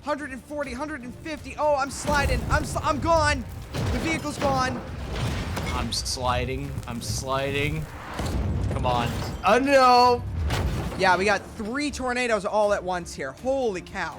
140, 150. Oh, I'm sliding. I'm gone. The vehicle's gone. I'm sliding. I'm sliding. Come on. Oh, no. Yeah, we got 3 tornadoes all at once here. Holy cow.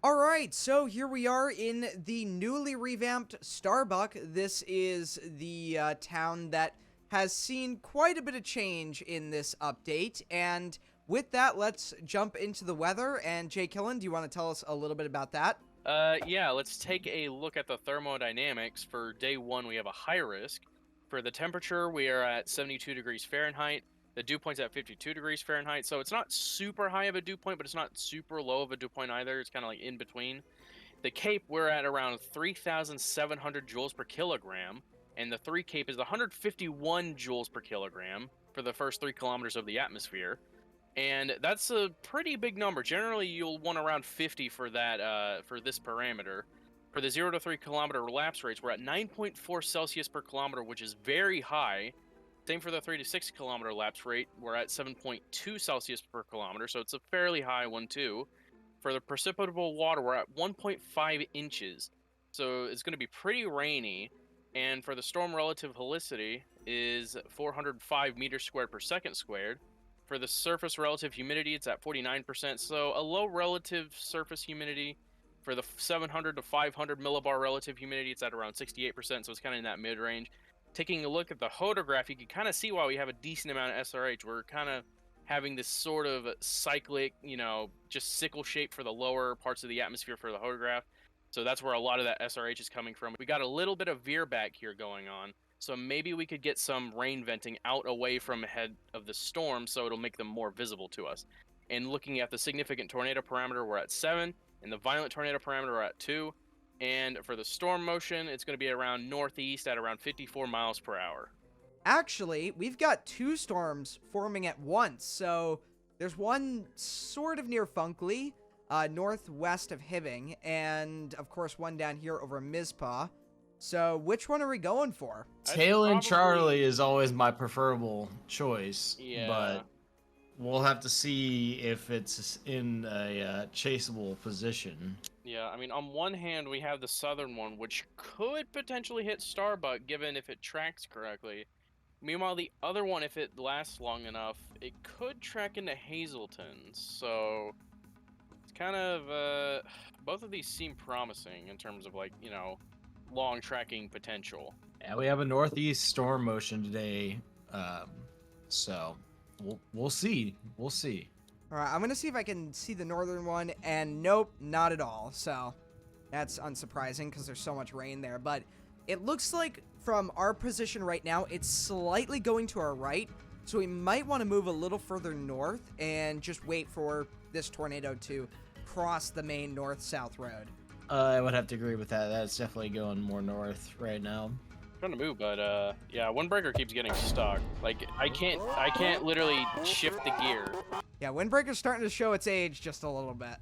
All right, so here we are in the newly revamped Starbuck. This is the town that has seen quite a bit of change in this update. And with that, let's jump into the weather. And Jay Killen, do you want to tell us a little bit about that? Yeah, let's take a look at the thermodynamics. For day 1, we have a high risk. For the temperature, we are at 72 degrees Fahrenheit. The dew point's at 52 degrees Fahrenheit, so it's not super high of a dew point, but it's not super low of a dew point either. It's kind of like in between. The Cape, we're at around 3,700 joules per kilogram, and the 3 Cape is 151 joules per kilogram for the first 3 kilometers of the atmosphere. And that's a pretty big number. Generally, you'll want around 50 for that, for this parameter. For the 0 to 3 kilometer relapse rates, we're at 9.4 Celsius per kilometer, which is very high. Same for the 3 to 6 kilometer lapse rate, we're at 7.2 Celsius per kilometer, so it's a fairly high one too. For the precipitable water, we're at 1.5 inches, so it's going to be pretty rainy. And for the storm relative helicity is 405 meters squared per second squared. For the surface relative humidity, it's at 49%, so a low relative surface humidity. For the 700 to 500 millibar relative humidity, it's at around 68%, so it's kind of in that mid-range. Taking a look at the hodograph, you can kind of see why we have a decent amount of SRH. We're kind of having this sort of cyclic, just sickle shape for the lower parts of the atmosphere for the hodograph. So that's where a lot of that SRH is coming from. We got a little bit of veer back here going on. So maybe we could get some rain venting out away from ahead of the storm so it'll make them more visible to us. And looking at the significant tornado parameter, we're at 7. And the violent tornado parameter, we're at 2. And for the storm motion, it's going to be around northeast at around 54 miles per hour. Actually, we've got 2 storms forming at once. So there's one sort of near Funkley, northwest of Hibbing, and of course one down here over Mizpah. So which one are we going for? Tail and Charlie is always my preferable choice. Yeah. But we'll have to see if it's in a chaseable position. Yeah, I mean, on one hand, we have the southern one, which could potentially hit Starbuck, given if it tracks correctly. Meanwhile, the other one, if it lasts long enough, it could track into Hazleton. So it's kind of, both of these seem promising in terms of, like, long tracking potential. Yeah, we have a northeast storm motion today, so we'll see. We'll see. All right, I'm going to see if I can see the northern one, and nope, not at all. So that's unsurprising because there's so much rain there. But it looks like from our position right now, it's slightly going to our right. So we might want to move a little further north and just wait for this tornado to cross the main north-south road. I would have to agree with that. That's definitely going more north right now. Trying to move, but yeah, windbreaker keeps getting stuck. Like I can't literally shift the gear. Yeah, windbreaker's starting to show its age just a little bit.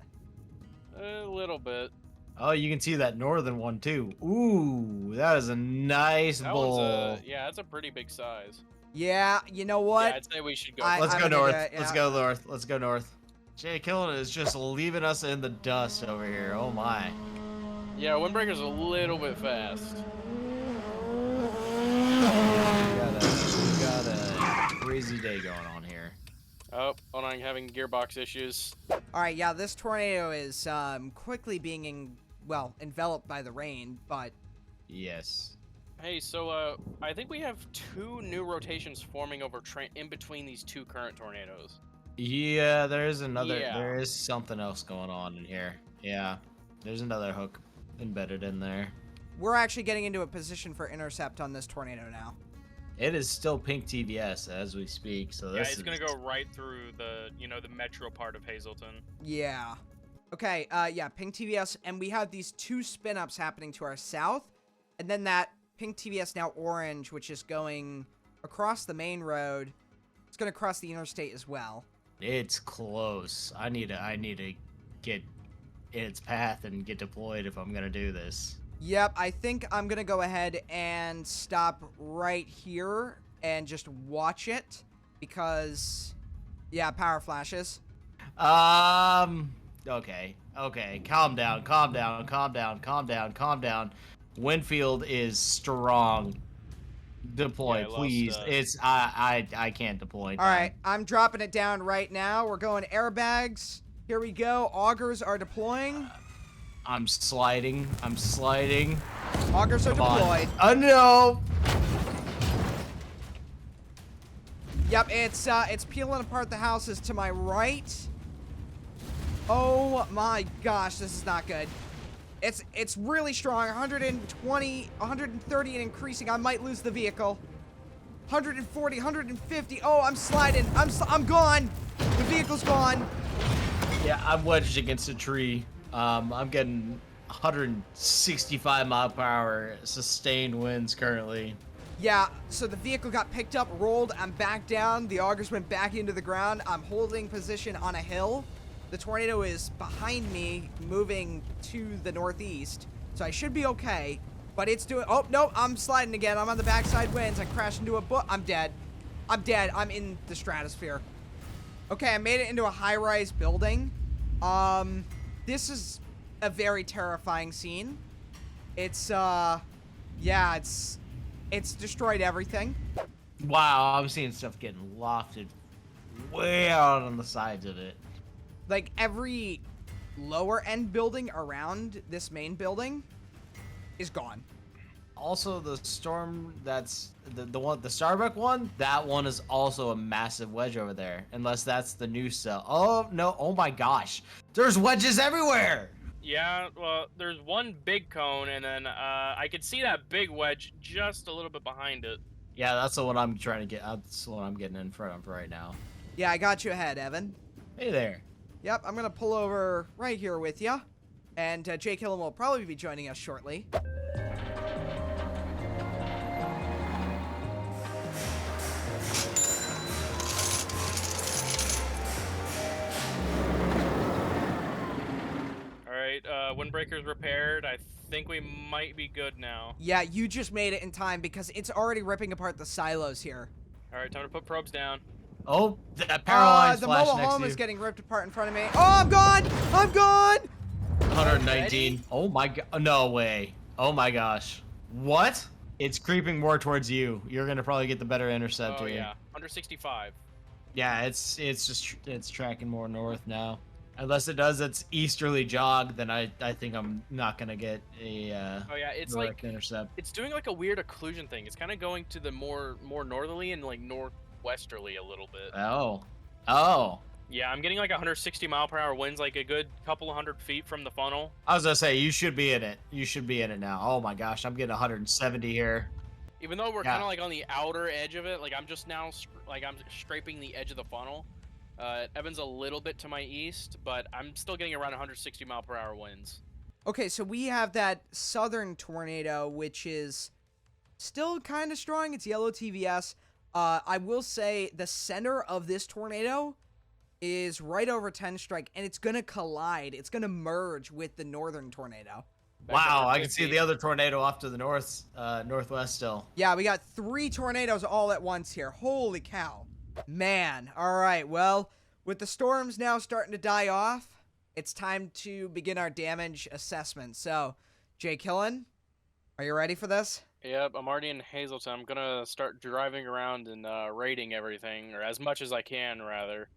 A little bit. Oh, you can see that northern one too. Ooh, that is a nice That bowl. one's that's a pretty big size. Yeah, you know what? Yeah, I'd say we should go. Let's I'm go gonna north. do it, Let's yeah. go north. Let's go north. Jay Killen is just leaving us in the dust over here. Oh my. Yeah, windbreaker's a little bit fast. We got a crazy day going on here. Oh, hold on, having gearbox issues. All right, yeah, this tornado is quickly being enveloped by the rain, but Yes. Hey, so I think we have 2 new rotations forming over in between these 2 current tornadoes. Yeah, there's another. Yeah. There is something else going on in here. Yeah, there's another hook embedded in there. we're actually getting into a position for intercept on this tornado now. It is still pink TVS as we speak, so Yeah, this it's is... gonna go right through the, the metro part of Hazleton. Yeah. Okay, yeah, pink TVS, and we have these 2 spin-ups happening to our south, and then that pink TVS now orange, which is going across the main road. It's going to cross the interstate as well. It's close. I need to get in its path and get deployed if I'm gonna do this. Yep, I think I'm going to go ahead and stop right here and just watch it because, yeah, power flashes. Okay. Okay. Calm down. Calm down. Calm down. Calm down. Calm down. Winfield is strong. Deploy, Yeah, I lost, please. I can't deploy. All right, I'm dropping it down right now. We're going airbags. Here we go. Augers are deploying. I'm sliding. I'm sliding. Augers are Come on. deployed. Oh no! Yep, it's peeling apart the houses to my right. Oh my gosh, this is not good. It's really strong. 120, 130 and increasing. I might lose the vehicle. 140, 150. Oh, I'm sliding. I'm gone. The vehicle's gone. Yeah, I'm wedged against a tree. I'm getting 165 mile per hour sustained winds currently. Yeah, so the vehicle got picked up, rolled. I'm back down. The augers went back into the ground. I'm holding position on a hill. The tornado is behind me, moving to the northeast, so I should be okay. But it's doing. Oh no, I'm sliding again. I'm on the backside winds. I crashed into a book. I'm dead. I'm dead. I'm in the stratosphere. Okay, I made it into a high-rise building. This is a very terrifying scene. It's yeah, it's destroyed everything. Wow, I'm seeing stuff getting lofted way out on the sides of it. Like every lower end building around this main building is gone. Also, the storm that's the Starbuck one, that one is also a massive wedge over there. Unless that's the new cell. Oh no! Oh my gosh! There's wedges everywhere. Yeah, well, there's one big cone, and then I could see that big wedge just a little bit behind it. Yeah, that's the one I'm trying to get. That's the one I'm getting in front of right now. Yeah, I got you ahead, Evan. Hey there. Yep, I'm gonna pull over right here with you, and Jake Hillen will probably be joining us shortly. All right, windbreaker's repaired. I think we might be good now. Yeah, you just made it in time because it's already ripping apart the silos here. All right, time to put probes down. Oh, that power line's The flashed mobile next home to is you. getting ripped apart in front of me. Oh, I'm gone! I'm gone! 119. Oh my god. No way. Oh my gosh. What? It's creeping more towards you. You're gonna probably get the better intercept Oh here. yeah, 165. Yeah, it's tracking more north now. Unless it does its easterly jog, then I think I'm not gonna get a Oh yeah, it's direct like intercept. it's doing like a weird occlusion thing. It's kind of going to the more northerly and like northwesterly a little bit. Oh. Oh. Yeah, I'm getting like 160 mile per hour winds, like a good couple of 100 feet from the funnel. I was gonna say you should be in it. You should be in it now. Oh my gosh, I'm getting 170 here. Even though we're Yeah. kind of like on the outer edge of it, like I'm just now I'm scraping the edge of the funnel. Evan's a little bit to my east, but I'm still getting around 160 mile per hour winds. Okay, so we have that southern tornado, which is still kind of strong. It's yellow TVS. I will say the center of this tornado is right over 10 strike, and it's going to collide. It's going to merge with the northern tornado. Back Wow, to I can see 150. the other tornado off to the north, northwest still. Yeah, we got 3 tornadoes all at once here. Holy cow. Man. All right, well, with the storms now starting to die off, it's time to begin our damage assessment. So, Jake Hillen, are you ready for this? Yep, I'm already in Hazleton. I'm gonna start driving around and rating everything, or as much as I can, rather.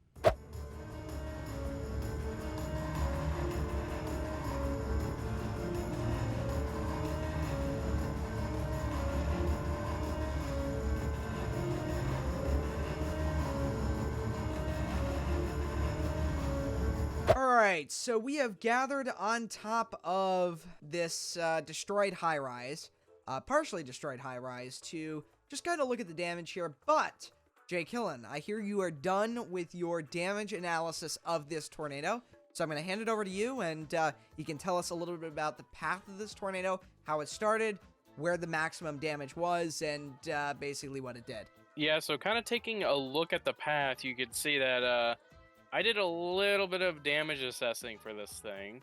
All right, so we have gathered on top of this destroyed high-rise, partially destroyed high-rise, to just kind of look at the damage here. But, Jake Hillen, I hear you are done with your damage analysis of this tornado. So I'm going to hand it over to you, and you can tell us a little bit about the path of this tornado, how it started, where the maximum damage was, and basically what it did. Yeah, so kind of taking a look at the path, you could see that I did a little bit of damage assessing for this thing.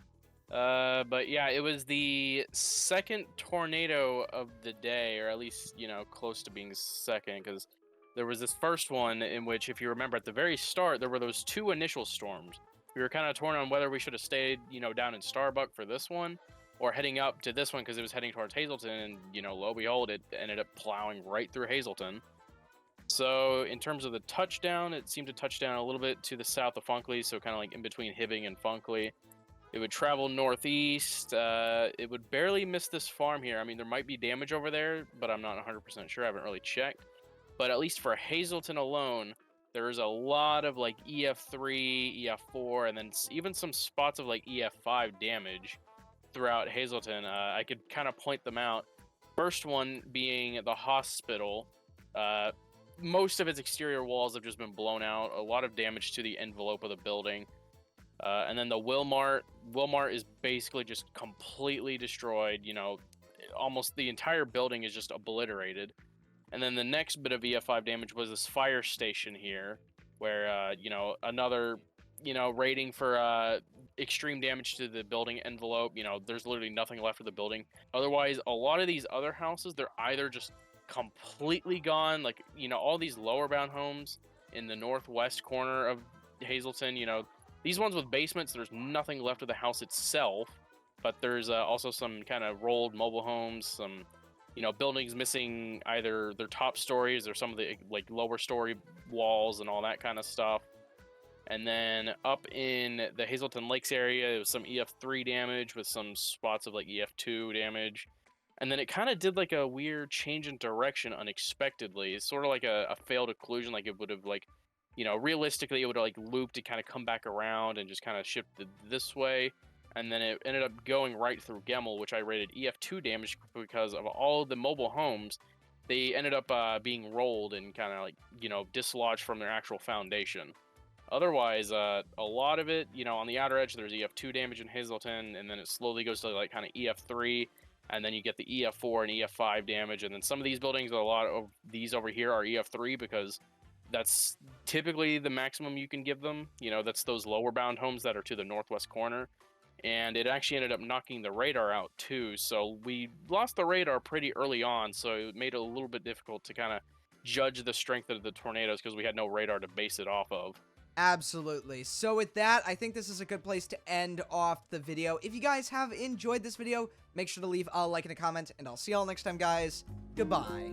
But yeah, it was the second tornado of the day, or at least, you know, close to being second, because there was this first one in which, if you remember, at the very start, there were those two initial storms. We were kind of torn on whether we should have stayed, you know, down in Starbuck for this one, or heading up to this one because it was heading towards Hazleton, and, you know, lo and behold, it ended up plowing right through Hazleton. So in terms of the touchdown, it seemed to touch down a little bit to the south of Funkley, so kind of like in between Hibbing and Funkley. It would travel northeast. It would barely miss this farm here. I mean, there might be damage over there, but I'm not 100% sure. I haven't really checked. But at least for Hazleton alone, there is a lot of like EF3, EF4, and then even some spots of like EF5 damage throughout Hazleton. I could kind of point them out. First one being the hospital. Most of its exterior walls have just been blown out. A lot of damage to the envelope of the building. And then the Wilmart is basically just completely destroyed. You know, almost the entire building is just obliterated. And then the next bit of EF5 damage was this fire station here, where, you know, another, you know, rating for extreme damage to the building envelope. You know, there's literally nothing left of the building. Otherwise, a lot of these other houses, they're either just completely gone. Like, you know, all these lower bound homes in the northwest corner of Hazleton, you know, these ones with basements, there's nothing left of the house itself, but there's also some kind of rolled mobile homes, some, you know, buildings missing either their top stories or some of the like lower story walls and all that kind of stuff. And then up in the Hazleton Lakes area, it was some EF3 damage with some spots of like EF2 damage. And then it kind of did like a weird change in direction unexpectedly. It's sort of like a failed occlusion, like it would have like, you know, realistically, it would have like looped to kind of come back around and just kind of shifted this way. And then it ended up going right through Gemmel, which I rated EF2 damage because of all the mobile homes. They ended up being rolled and kind of like, you know, dislodged from their actual foundation. Otherwise, a lot of it, you know, on the outer edge, there's EF2 damage in Hazleton, and then it slowly goes to like kind of EF3, and then you get the EF4 and EF5 damage. And then some of these buildings, a lot of these over here are EF3 because that's typically the maximum you can give them. You know, that's those lower bound homes that are to the northwest corner. And it actually ended up knocking the radar out too. So we lost the radar pretty early on. So it made it a little bit difficult to kind of judge the strength of the tornadoes because we had no radar to base it off of. Absolutely. So with that, I think this is a good place to end off the video. If you guys have enjoyed this video, make sure to leave a like and a comment, and I'll see y'all next time, guys. Goodbye.